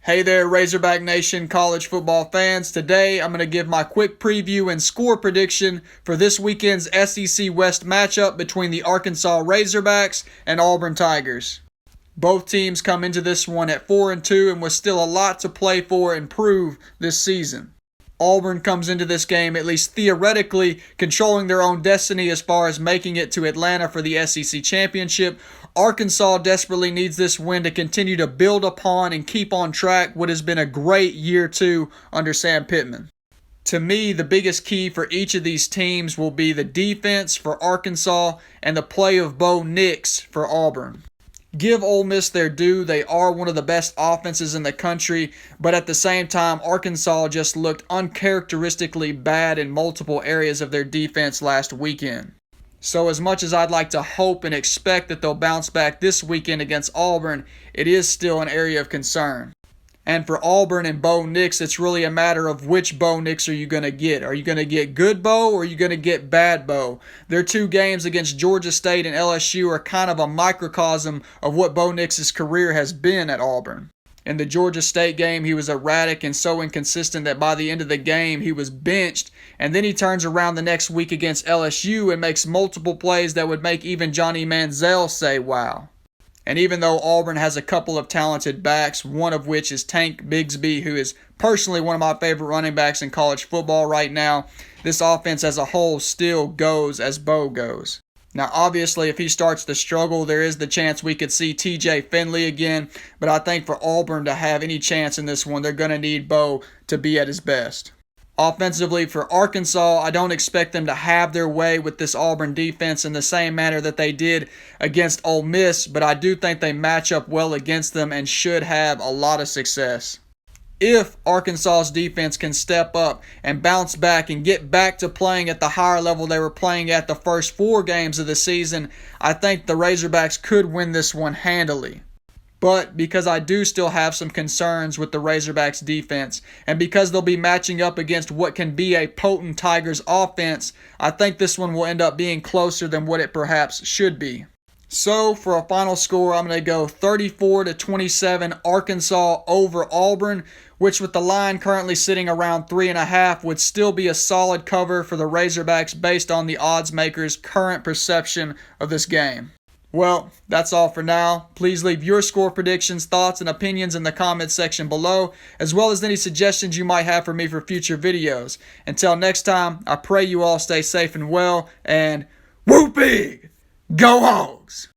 Hey there, Razorback Nation college football fans. Today, I'm going to give my quick preview and score prediction for this weekend's SEC West matchup between the Arkansas Razorbacks and Auburn Tigers. Both teams come into this one at 4-2 and with still a lot to play for and prove this season. Auburn comes into this game, at least theoretically, controlling their own destiny as far as making it to Atlanta for the SEC Championship. Arkansas desperately needs this win to continue to build upon and keep on track what has been a great year two under Sam Pittman. To me, the biggest key for each of these teams will be the defense for Arkansas and the play of Bo Nix for Auburn. Give Ole Miss their due. They are one of the best offenses in the country, but at the same time, Arkansas just looked uncharacteristically bad in multiple areas of their defense last weekend. So as much as I'd like to hope and expect that they'll bounce back this weekend against Auburn, it is still an area of concern. And for Auburn and Bo Nix, it's really a matter of which Bo Nix are you going to get. Are you going to get good Bo or are you going to get bad Bo? Their two games against Georgia State and LSU are kind of a microcosm of what Bo Nix's career has been at Auburn. In the Georgia State game, he was erratic and so inconsistent that by the end of the game, he was benched. And then he turns around the next week against LSU and makes multiple plays that would make even Johnny Manziel say, wow. And even though Auburn has a couple of talented backs, one of which is Tank Bigsby, who is personally one of my favorite running backs in college football right now, this offense as a whole still goes as Bo goes. Now, obviously, if he starts to struggle, there is the chance we could see TJ Finley again, but I think for Auburn to have any chance in this one, they're going to need Bo to be at his best. Offensively, for Arkansas, I don't expect them to have their way with this Auburn defense in the same manner that they did against Ole Miss, but I do think they match up well against them and should have a lot of success. If Arkansas's defense can step up and bounce back and get back to playing at the higher level they were playing at the first 4 games of the season, I think the Razorbacks could win this one handily. But because I do still have some concerns with the Razorbacks defense, and because they'll be matching up against what can be a potent Tigers offense, I think this one will end up being closer than what it perhaps should be. So for a final score, I'm going to go 34-27 Arkansas over Auburn, which with the line currently sitting around 3.5 would still be a solid cover for the Razorbacks based on the odds makers' current perception of this game. Well, that's all for now. Please leave your score predictions, thoughts, and opinions in the comments section below, as well as any suggestions you might have for me for future videos. Until next time, I pray you all stay safe and well, and whoop big! Go Hogs!